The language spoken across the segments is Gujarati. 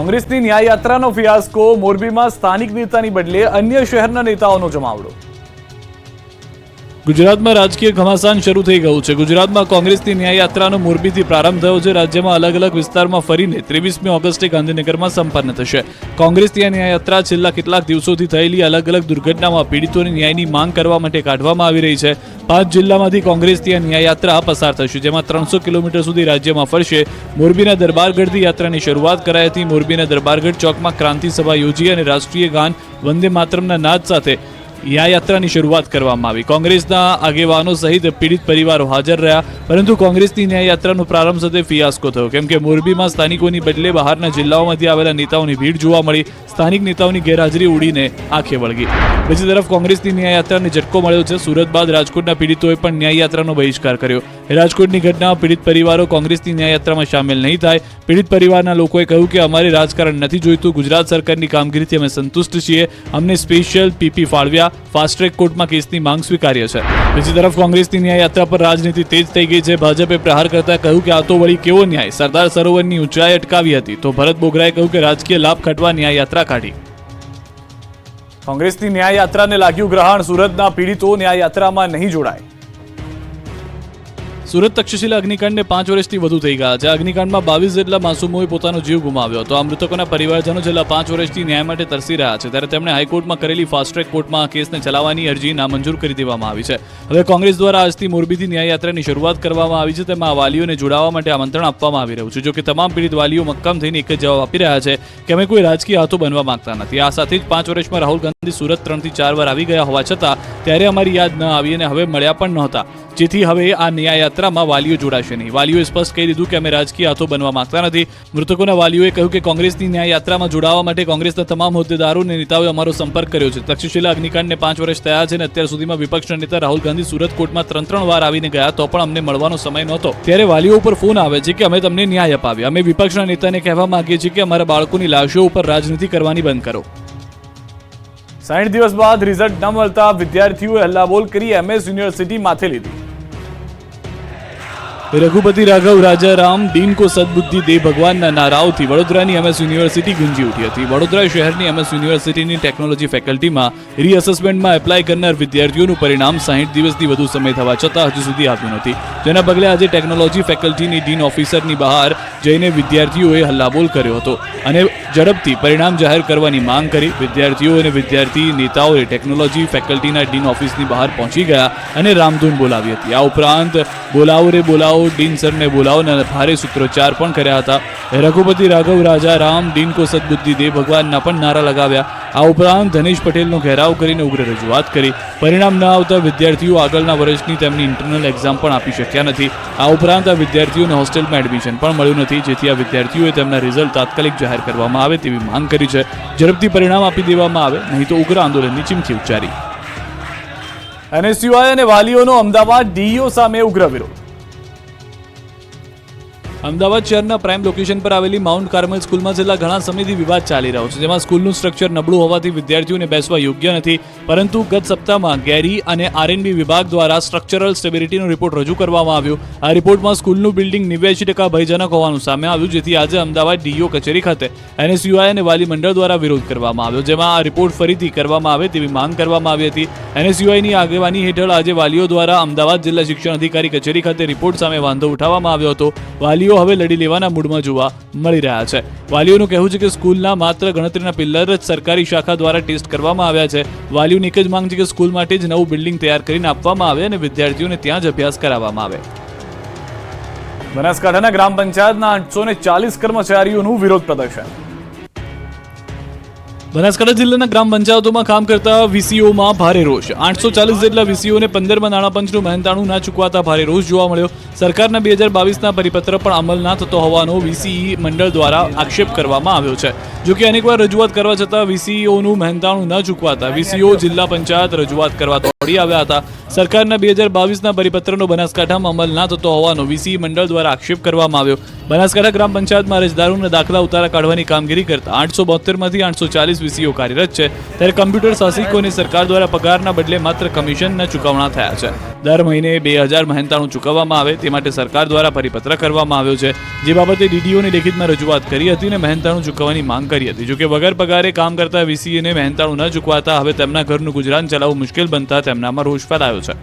કોંગ્રેસની ન્યાય યાત્રાનો ફિયાસ્કો, મોરબીમાં સ્થાનિક નેતાની બદલે અન્ય શહેરના નેતાઓનો જમાવડો। ગુજરાતમાં રાજકીય ઘમાસાન શરૂ થઈ ગયું છે। ગુજરાતમાં કોંગ્રેસની ન્યાય યાત્રાનો મોરબીથી પ્રારંભ થયો છે। રાજ્યમાં અલગ અલગ વિસ્તારમાં ફરીને 23મી ઓગસ્ટે ગાંધીનગરમાં સંપન્ન થશે। કોંગ્રેસની આ ન્યાય યાત્રા છેલ્લા કેટલાક દિવસોથી થયેલી અલગ અલગ દુર્ઘટનામાં પીડિતોની ન્યાયની માંગ કરવા માટે કાઢવામાં આવી રહી છે। 5 જિલ્લામાંથી કોંગ્રેસની આ ન્યાય યાત્રા પસાર થશે, જેમાં 300 કિલોમીટર સુધી રાજ્યમાં ફરશે। મોરબીના દરબારગઢથી યાત્રાની શરૂઆત કરાઈ હતી। મોરબીના દરબારગઢ ચોકમાં ક્રાંતિ સભા યોજી અને રાષ્ટ્રીય ગાન વંદે માતરમના નાદ સાથે આ યાત્રાની શરૂઆત કરવામાં આવી। કોંગ્રેસના આગેવાનો સહિત પીડિત પરિવારો હાજર રહ્યા, પરંતુ કોંગ્રેસની ન્યાય યાત્રાનો પ્રારંભ સાથે ફિયાસ્કો થયો, કેમ કે મોરબીમાં સ્થાનિકોની બદલે બહારના જિલ્લાઓમાંથી આવેલા નેતાઓની ભીડ જોવા મળી। સ્થાનિક નેતાઓની ગેરહાજરી ઉડીને આંખે વળગી। બીજી તરફ કોંગ્રેસની ન્યાય યાત્રાને ઝટકો મળ્યો છે। સુરત બાદ રાજકોટના પીડિતોએ પણ ન્યાય યાત્રાનો બહિષ્કાર કર્યો। રાજકોટની ઘટનામાં પીડિત પરિવારો કોંગ્રેસની ન્યાય યાત્રામાં સામેલ નહીં થાય। પીડિત પરિવારના લોકોએ કહ્યું કે અમારે રાજકારણ નથી જોઈતું, ગુજરાત સરકારની કામગીરીથી અમે સંતુષ્ટ છીએ। અમને સ્પેશિયલ પીપી ફાળવ્યા, ફાસ્ટ ટ્રેક કોર્ટમાં કેસની માંગ સ્વીકાર્ય છે। બીજી તરફ કોંગ્રેસની ન્યાય યાત્રા પર રાજનીતિ તેજ થઈ ગઈ છે। ભાજપે પ્રહાર કરતા કહ્યું કે આ તો વળી કેવો ન્યાય, સરદાર સરોવરની ઊંચાઈ અટકાવી હતી, તો ભરત બોગરાએ કહ્યું કે રાજકીય લાભ ખટવા ન્યાય યાત્રા કાઢી। કોંગ્રેસની ન્યાય યાત્રાને લાગ્યું ગ્રહણ, સુરતના પીડિતો ન્યાય યાત્રામાં નહીં જોડાય। સુરત તક્ષશિલા અગ્નિકાંડને 5 વર્ષથી વધુ થઈ ગયા છે। અગ્નિકાંડમાં 22 જેટલા માસૂમોએ પોતાનો જીવ ગુમાવ્યો હતો। આ મૃતકોના પરિવારજનો છેલ્લા 5 વર્ષથી ન્યાય માટે તરસી રહ્યા છે, ત્યારે તેમણે હાઈકોર્ટમાં કરેલી ફાસ્ટ ટ્રેક કોર્ટમાં આ કેસને ચલાવવાની અરજી નામંજૂર કરી દેવામાં આવી છે। હવે કોંગ્રેસ દ્વારા આજથી મોરબીથી ન્યાય યાત્રાની શરૂઆત કરવામાં આવી છે। તેમાં વાલીઓને જોડાવા માટે આમંત્રણ આપવામાં આવી રહ્યું છે। જોકે તમામ પીડિત વાલીઓ મક્કમ થઈને એક જ જવાબ આપી રહ્યા છે કે અમે કોઈ રાજકીય હાથો બનવા માંગતા નથી। આ સાથે જ 5 વર્ષમાં રાહુલ ગાંધી સુરત 3 થી 4 વાર આવી ગયા હોવા છતાં ત્યારે અમારી યાદ ન આવી અને હવે મળ્યા પણ નહોતા, જેથી હવે આ ન્યાય યાત્રામાં વાલીઓ જોડાશે નહીં। વાલીઓએ સ્પષ્ટ કહી દીધું કે અમે રાજકીય હાથો બનવા માંગતા નથી। મૃતકોના વાલીઓએ કહ્યું કે કોંગ્રેસની ન્યાય યાત્રામાં જોડાવા માટે કોંગ્રેસના તમામ હોદ્દેદારો અને નેતાઓએ અમારો સંપર્ક કર્યો છે। તક્ષશિલા અગ્નિકાંડને 5 વર્ષ થયા છે અને અત્યાર સુધીમાં વિપક્ષના નેતા રાહુલ ગાંધી સુરત કોર્ટમાં 3 વાર આવીને ગયા, તો પણ અમને મળવાનો સમય નહોતો। ત્યારે વાલીઓ ઉપર ફોન આવે છે કે અમે તમને ન્યાય અપાવીએ। અમે વિપક્ષના નેતાને કહેવા માંગીએ છીએ કે અમારા બાળકોની લાશો ઉપર રાજનીતિ કરવાની બંધ કરો। 60 દિવસ બાદ રિઝલ્ટ ન મળતા વિદ્યાર્થીઓએ હલ્લાબોલ કરી MS યુનિવર્સિટી માથે લીધી। रघुपति राघव राजा राम डीन को सद्बुद्धि दे भगवानના નારાઓથી વડોદરાની MS યુનિવર્સિટી ગુંજી ઉઠી હતી। વડોદરા શહેરની MS યુનિવર્સિટીની ટેકનોલોજી ફેકલ્ટીમાં રીઅસેસમેન્ટમાં એપ્લાય કરનાર વિદ્યાર્થીઓનું પરિણામ 60 દિવસથી વધુ સમય થવા છતાં હજુ સુધી આવ્યું નથી, જેના પગલે આજે ટેકનોલોજી ફેકલ્ટીની ડીન ઓફિસરની બહાર જઈને વિદ્યાર્થીઓએ હલ્લાબોલ કર્યો હતો અને ઝડપથી પરિણામ જાહેર કરવાની માંગ કરી। વિદ્યાર્થીઓ અને વિદ્યાર્થી નેતાઓએ ટેકનોલોજી ફેકલ્ટીના ડીન ઓફિસની બહાર પહોંચી ગયા અને રામધૂન બોલાવી હતી। આ ઉપરાંત બોલાવો રે બોલાવો, डीन सर ने बोलावना भारे सूत्रोच्चार पण कर्या हता। रघुपति राघव राजा राम डीन को सद्बुद्धि दे भगवानना पण नारा लगाव्या। आ उपरांत धनेश पटेलनो घेराव करीने उग्र रजूआत करी। परिणाम न आवता विद्यार्थीओ આગળના વર્ષની તેમની ઇન્ટરનલ એક્ઝામ પણ આપી શક્યા નથી। આ ઉપરાંત આ વિદ્યાર્થીઓને હોસ્ટેલમાં એડમિશન પણ મળ્યું નથી, જેથી આ વિદ્યાર્થીઓએ તેમના રિઝલ્ટ તાત્કાલિક જાહેર કરવામાં આવે તેવી માંગ કરી છે। ઝડપથી પરિણામ આપી દેવામાં આવે, નહીં તો ઉગ્ર આંદોલનની ચીમકી ઉચ્ચારી। NSUI અને વાલીઓનો અમદાવાદ DEO સામે ઉગ્ર વિરોધ। અમદાવાદ શહેરના પ્રાઇમ લોકેશન પર આવેલી માઉન્ટ કાર્મલ સ્કૂલમાં છેલ્લા ઘણા સમયથી વિવાદ ચાલી રહ્યો છે, જેમાં સ્કૂલનું સ્ટ્રક્ચર નબળું હોવાથી વિદ્યાર્થીઓને બેસવા યોગ્ય નથી। પરંતુ ગત સપ્તાહમાં ગેરી અને R&B વિભાગ દ્વારા સ્ટ્રક્ચરલ સ્ટેબિલિટીનો રિપોર્ટ રજૂ કરવામાં આવ્યો। આ રિપોર્ટમાં સ્કૂલનું બિલ્ડિંગ 89% ભયજનક હોવાનું સામે આવ્યું, જેથી આજે અમદાવાદ DEO કચેરી ખાતે NSUI અને વાલી મંડળ દ્વારા વિરોધ કરવામાં આવ્યો, જેમાં આ રિપોર્ટ ફરીથી કરવામાં આવે તેવી માંગ કરવામાં આવી હતી। NSUIની આગેવાની હેઠળ આજે વાલીઓ દ્વારા અમદાવાદ જિલ્લા શિક્ષણ અધિકારી કચેરી ખાતે રિપોર્ટ સામે વાંધો ઉઠાવવામાં આવ્યો હતો। વાલીઓ હવે લડી લેવાના મૂડમાં જોવા મળી રહ્યા છે। વાલીઓનું કહેવું છે કે સ્કૂલના માત્ર ગણતરીના પિલ્લર જ સરકારી શાખા દ્વારા ટેસ્ટ કરવામાં આવ્યા છે। વાલીઓની એક જ માંગ છે કે સ્કૂલ માટે જ નવું બિલ્ડિંગ તૈયાર કરીને આપવામાં આવે અને વિદ્યાર્થીઓને ત્યાં જ અભ્યાસ કરાવવામાં આવે। બનાસકાંઠાના ગ્રામ પંચાયતના 840 કર્મચારીઓનું વિરોધ પ્રદર્શન। બનાસકાંઠા જિલ્લાના ગ્રામ પંચાયતોમાં કામ કરતા વીસીઓમાં ભારે રોષ। 840 જેટલા વીસીઓને 15માં નાણાં પંચનું મહેનતાણું ના ચૂકવાતા ભારે રોષ જોવા મળ્યો। સરકારના 2022ના પરિપત્ર પણ અમલ ના થતો હોવાનો વીસીઈ મંડળ દ્વારા આક્ષેપ કરવામાં આવ્યો છે। જોકે અનેકવાર રજૂઆત કરવા છતાં વીસીઓનું મહેનતાણું ન ચૂકવાતા વીસીઓ જિલ્લા પંચાયત રજૂઆત કરવા દોડી આવ્યા હતા. સરકારના 2022ના પરિપત્રનો બનાસકાંઠામાં અમલ ના થતો હોવાનો વીસી મંડળ દ્વારા આક્ષેપ કરવામાં આવ્યો. બનાસકાંઠા ગ્રામ પંચાયતમાં અરજદારોના દાખલા ઉતારા કાઢવાની કામગીરી કરતા 872માંથી 840 વીસીઓ કાર્યરત છે, ત્યારે કમ્પ્યુટર સાહસિકોને સરકાર દ્વારા પગારના બદલે માત્ર કમિશનના ચૂકવણા થયા છે. દર મહિને 2000 મહેનતાણું ચૂકવવામાં આવે તે માટે સરકાર દ્વારા પરિપત્ર કરવામાં આવ્યો છે, જે બાબતે ડીડીઓની લેખિતમાં રજૂઆત કરી હતી અને મહેનતાણું ચૂકવવાની માંગ કરી હતી. જોકે વગર પગારે કામ કરતા વીસીને મહેનતાણું ન ચૂકવાતા હવે તેમના ઘરનું ગુજરાન ચલાવવું મુશ્કેલ બનતા તેમનામાં રોષ ફેલાયો છે.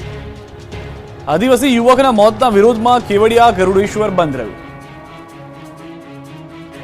આદિવાસી યુવકના મોતના વિરોધમાં કેવડિયા ગરુડેશ્વર બંધ રહ્યું.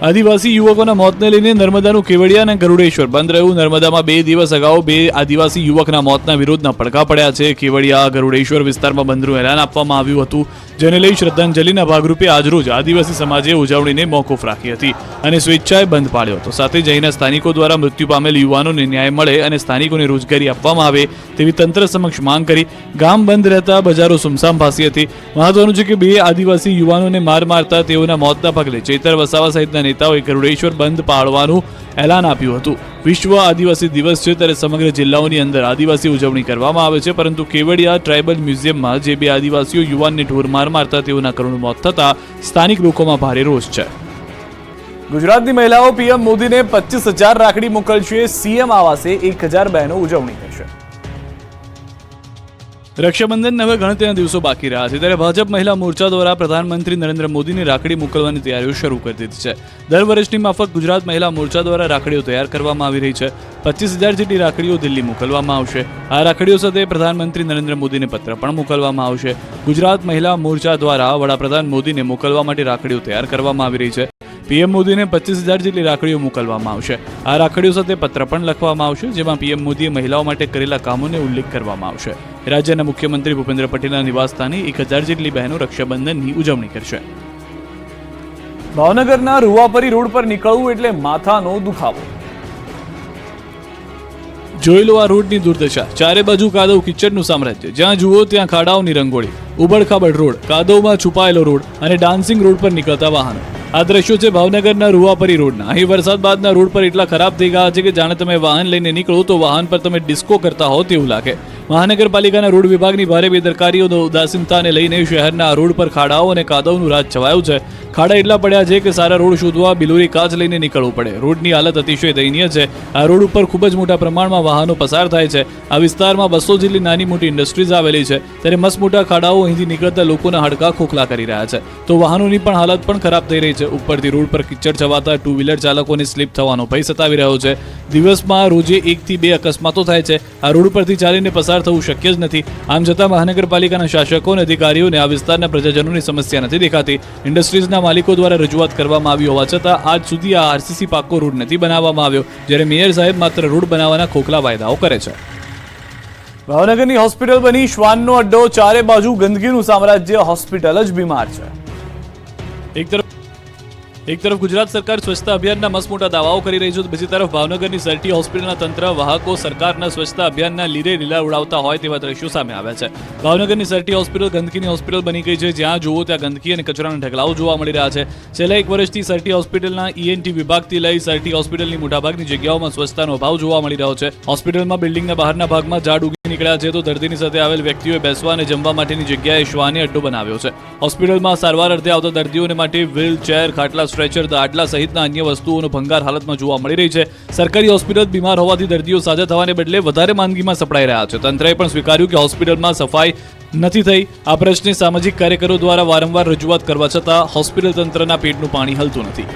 આદિવાસી યુવકોના મોતને લઈને નર્મદાનું કેવડિયા અને ગરુડેશ્વર બંધ રહ્યું. નર્મદામાં 2 દિવસ અગાઉ 2 આદિવાસી યુવકના મોતના વિરોધના પડઘા પડ્યા છે. કેવડિયા ગરુડેશ્વર વિસ્તારમાં બંધનું એલાન આપવામાં આવ્યું હતું, જેને લઈ શ્રદ્ધાંજલિના ભાગરૂપે આજરોજ આદિવાસી સમાજે ઉજવણીને મોકૂફ રાખી હતી અને સ્વેચ્છાએ બંધ પાડ્યો હતો. સાથે જ અહીંના સ્થાનિકો દ્વારા મૃત્યુ પામેલ યુવાનોને ન્યાય મળે અને સ્થાનિકોને રોજગારી આપવામાં આવે તેવી તંત્ર સમક્ષ માંગ કરી. ગામ બંધ રહેતા બજારો સુમસામ ભાસી હતી. મહત્વનું છે કે 2 આદિવાસી યુવાનોને માર મારતા તેઓના મોતના પગલે ચેતર વસાવા સહિતના નેતાઓએ ગરુડેશ્વર બંધ પાળવાનું એલાન આપ્યું હતું. વિશ્વ આદિવાસી દિવસ છે, ત્યારે સમગ્ર જિલ્લાઓની અંદર આદિવાસી ઉજવણી કરવામાં આવે છે, પરંતુ કેવડિયા ટ્રાઇબલ મ્યુઝિયમમાં જે 2 આદિવાસીઓ યુવાનને ઢોર માર મારતા તેઓના કરુણ મોત થતા સ્થાનિક લોકોમાં ભારે રોષ છે. ગુજરાતની મહિલાઓ પીએમ મોદીને 25,000 રાખડી મોકલશે. સીએમ આવાસે 1,000 બહેનો ઉજવણી કરશે. રક્ષાબંધન હવે ગણતરીના દિવસો બાકી રહ્યા છે, ત્યારે ભાજપ મહિલા મોરચા દ્વારા પ્રધાનમંત્રી નરેન્દ્ર મોદીને રાખડી મોકલવાની તૈયારીઓ શરૂ કરી દીધી છે. દર વર્ષની માફક ગુજરાત મહિલા મોરચા દ્વારા રાખડીઓ તૈયાર કરવામાં આવી રહી છે. 25,000 જેટલી રાખડીઓ દિલ્હી મોકલવામાં આવશે. આ રાખડીઓ સાથે પ્રધાનમંત્રી નરેન્દ્ર મોદીને પત્ર પણ મોકલવામાં આવશે. ગુજરાત મહિલા મોરચા દ્વારા વડાપ્રધાન મોદીને મોકલવા માટે રાખડીઓ તૈયાર કરવામાં આવી રહી છે. પીએમ મોદીને 25,000 જેટલી રાખડીઓ મોકલવામાં આવશે. આ રાખડીઓ સાથે પત્ર પણ લખવામાં આવશે, જેમાં પીએમ મોદીએ મહિલાઓ માટે કરેલા કામોને ઉલ્લેખ કરવામાં આવશે. રાજ્યના મુખ્યમંત્રી ભૂપેન્દ્ર પટેલના નિવાસસ્થાને 1,000 જેટલી બહેનો રક્ષાબંધનની ઉજવણી કરશે. ભાવનગરના રૂવાપરી રોડ પર નીકળવું એટલે માથાનો દુખાવો. જોઈ લો આ રોડની દુર્દશા. ચારે બાજુ કાદવ કિચડનું સામ્રાજ્ય. જ્યાં જુઓ ત્યાં ખાડાઓની રંગોળી, ઉબડખાબડ રોડ, કાદવમાં છુપાયેલો રોડ અને ડાન્સિંગ રોડ પર નીકળતા વાહનો. આ દ્રશ્યો છે ભાવનગરના રૂવાપરી રોડના. અહીં વરસાદ બાદના રોડ પર એટલા ખરાબ થઈ ગયા છે કે જાણે તમે વાહન લઈને નીકળો તો વાહન પર તમે ડિસ્કો કરતા હો તેવું લાગે. મહાનગરપાલિકાના રોડ વિભાગની ભારે બેદરકારીઓનો ઉદાસીનતાને લઈને શહેરના આ રોડ પર ખાડાઓ અને કાદવનું રાજ છવાયું છે. ખાડા એટલા પડ્યા છે કે સારા રોડ શોધવા બિલોરી કાચ લઈને નીકળવું પડે. રોડની હાલત અતિશય દયનીય છે. આ રોડ ઉપર ખૂબ જ મોટા પ્રમાણમાં વાહનો પસાર થાય છે. આ વિસ્તારમાં 200 જેટલી નાની મોટી ઇન્ડસ્ટ્રીઝ આવેલી છે, ત્યારે મસમોટા ખાડાઓ અહીંથી નીકળતા લોકોના હાડકાં ખોખલા કરી રહ્યા છે. તો વાહનોની પણ હાલત પણ ખરાબ થઈ રહી છે. ઉપરથી રોડ પર કિચડ છવાતા 2 વ્હીલર ચાલકોને સ્લીપ થવાનો ભય સતાવી રહ્યો છે. દિવસમાં રોજે 1 થી 2 અકસ્માતો થાય છે. આ રોડ પરથી ચાલીને પસાર થવું શક્ય જ નથી. આમ છતાં મહાનગરપાલિકાના શાસકો અને અધિકારીઓને આ વિસ્તારના પ્રજાજનોની સમસ્યા નથી દેખાતી. ઇન્ડસ્ટ્રીઝના માલિકો દ્વારા રજૂઆત કરવામાં આવી હોવા છતાં આજ સુધી આ આરસીસી પાકો રોડ નથી બનાવવામાં આવ્યો, જ્યારે મેયર સાહેબ માત્ર રોડ બનાવવાના ખોખલા વાયદાઓ કરે છે. ભાવનગરની હોસ્પિટલ બની શ્વાનનો અડ્ડો. ચારે બાજુ ગંદકીનું સામ્રાજ્ય. હોસ્પિટલ જ બીમાર છે. એક તરફ ગુજરાત સરકાર સ્વચ્છતા અભિયાનના મસમોટા દાવાઓ કરી રહી છે, તો બીજી તરફ ભાવનગરની સરટી હોસ્પિટલના તંત્ર વાહકો સરકારના સ્વચ્છતા અભિયાનના લીરે લીલા ઉડાવતા હોય તેવા દ્રશ્યો સામે આવ્યા છે. ભાવનગરની સરટી હોસ્પિટલ ગંદકીની હોસ્પિટલ બની ગઈ છે. જ્યાં જુઓ ત્યાં ગંદકી અને કચરાના ઢગલાઓ જોવા મળી રહ્યા છે. છેલ્લા 1 વર્ષથી સરટી હોસ્પિટલના ઈએનટી વિભાગથી લઈ સરટી હોસ્પિટલની મોટાભાગની જગ્યાઓમાં સ્વચ્છતાનો અભાવ જોવા મળી રહ્યો છે. હોસ્પિટલમાં બિલ્ડિંગના બહારના ભાગમાં ઝાડ ઉગી નીકળ્યા છે, તો દર્દીની સાથે આવેલ વ્યક્તિઓએ બેસવા અને જમવા માટેની જગ્યાએ શ્વાને અડ્ડો બનાવ્યો છે. હોસ્પિટલમાં સારવાર અર્થે આવતા દર્દીઓને માટે વ્હીલચેર, ખાટલા, સ્ટ્રેચર, આટલા સહિતના અન્ય વસ્તુઓનો ભંગાર હાલતમાં જોવા મળી રહી છે. સરકારી હોસ્પિટલ બીમાર હોવાથી દર્દીઓ સાજા થવાને બદલે વધારે માંદગીમાં સપડાઈ રહ્યા છે. તંત્રએ પણ સ્વીકાર્યું કે હોસ્પિટલમાં સફાઈ નથી થઈ. આ પ્રશ્ને સામાજિક કાર્યકરો દ્વારા વારંવાર રજૂઆત કરવા છતાં હોસ્પિટલ તંત્રના પેટનું પાણી હલતું નથી.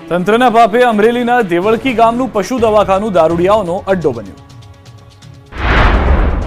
તંત્રના પાપે અમરેલીના દેવળકી ગામનું પશુ દવાખાનું દારૂડિયાઓનો અડ્ડો બન્યું.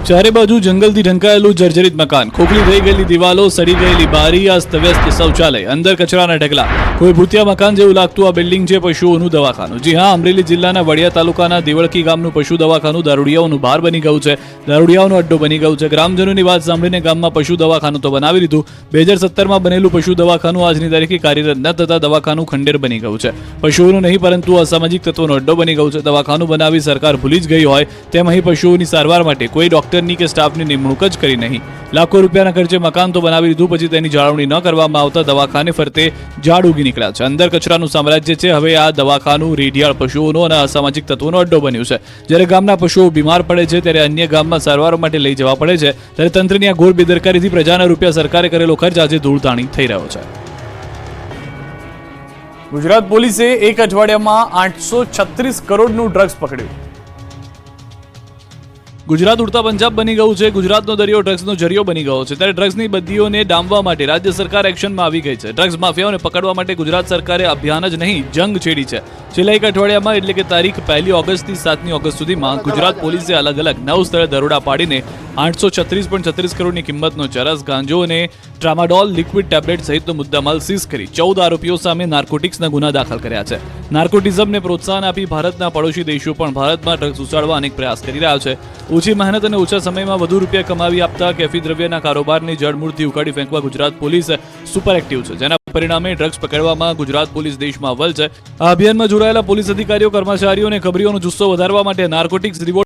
ચારે બાજુ જંગલથી ઢંકાયેલું જર્જરિત મકાન, ખોખલી થઈ ગયેલી દિવાલો, સડી ગયેલી બારી, અસ્તવ્યસ્ત શૌચાલય, અંદર કચરાના ઢગલા. કોઈ ભૂતિયા મકાન જેવું લાગતું આ બિલ્ડિંગ છે પશુઓનું દવાખાનું. જી હા, અમરેલી જિલ્લાના વડિયા તાલુકાના દેવળકી ગામનું પશુ દવાખાનું દારૂડિયાઓનું બહાર બની ગયું છે. દારૂડિયાઓનો અડ્ડો બની ગયું છે. ગ્રામજનોની વાત સાંભળીને ગામમાં પશુ દવાખાનું તો બનાવી લીધું. 2017માં બનેલું પશુ દવાખાનું આજની તારીખે કાર્યરત ન થતા દવાખાનું ખંડેર બની ગયું છે. પશુઓનું નહીં પરંતુ અસામાજિક તત્વોનો અડ્ડો બની ગયું છે. દવાખાનું બનાવી સરકાર ભૂલી જ ગઈ હોય તેમ અહીં પશુઓની સારવાર માટે કોઈ ડોક્ટર વર્કરની કે સ્ટાફની નિમણૂક જ કરી નહીં. લાખો રૂપિયાના ખર્ચે મકાન તો બનાવી લીધું, પછી તેની જાળવણી ન કરવામાં આવતા દવાખાને ફરતે ઝાડ ઉગી નીકળ્યા છે. અંદર કચરાનું સામ્રાજ્ય છે. હવે આ દવાખાનું રેડિયાળ પશુઓનો અને અસામાજિક તત્વોનો અડ્ડો બન્યું છે. જ્યારે ગામના પશુઓ બીમાર પડે છે ત્યારે અન્ય ગામમાં સારવાર માટે લઈ જવા પડે છે, ત્યારે તંત્રની આ ઘોર બેદરકારીથી પ્રજાના રૂપિયા સરકારે કરેલો ખર્ચ આજે ધૂળધાણી થઈ રહ્યો છે. ગુજરાત પોલીસે એક અઠવાડિયામાં 836 કરોડનું ડ્રગ્સ પકડ્યું. ગુજરાત ઉડતા પંજાબ બની ગયું છે. ગુજરાતનો દરિયો ડ્રગ્સનો જરિયો બની ગયો છે. ત્યારે ડ્રગ્સની બદીઓને ડામવા માટે રાજ્ય સરકાર એક્શનમાં આવી ગઈ છે. ડ્રગ્સ માફિયાઓને પકડવા માટે ગુજરાત સરકારે અભિયાન જ નહીં, જંગ છેડી છે. છેલ્લા એક અઠવાડિયામાં એટલે કે તારીખ 1 ઓગસ્ટથી 7 ઓગસ્ટ સુધીમાં ગુજરાત પોલીસે અલગ અલગ 9 સ્થળે દરોડા પાડીને 836.36 કરોડની કિંમતનો ચરસ, ગાંજો અને ટ્રામાડોલ લિક્વિડ ટેબ્લેટ સહિતનો મુદ્દામાલ સીઝ કરી 14 આરોપીઓ સામે નાર્કોટિક્સના ગુના દાખલ કર્યા છે. નાર્કોટિઝમને પ્રોત્સાહન આપી ભારતના પડોશી દેશો પણ ભારતમાં ડ્રગ્સ ઉછાળવા અનેક પ્રયાસ કરી રહ્યા છે. ઓછી મહેનત અને ઓછા સમયમાં વધુ રૂપિયા કમાવી આપતા કેફી દ્રવ્યના કારોબારની જડમૂળથી ઉખાડી ફેંકવા ગુજરાત પોલીસ સુપર એક્ટિવ છે, જેના પરિણામે ડ્રગ્સ પકડવામાં ગુજરાત પોલીસ દેશમાં અવ્વલ છે. આ અભિયાનમાં જોડાયેલા પોલીસ અધિકારીઓ, કર્મચારીઓ અને ખબરીઓનો જુસ્સો વધારવા માટે નાર્કોટિક્સ રિવોર્ડ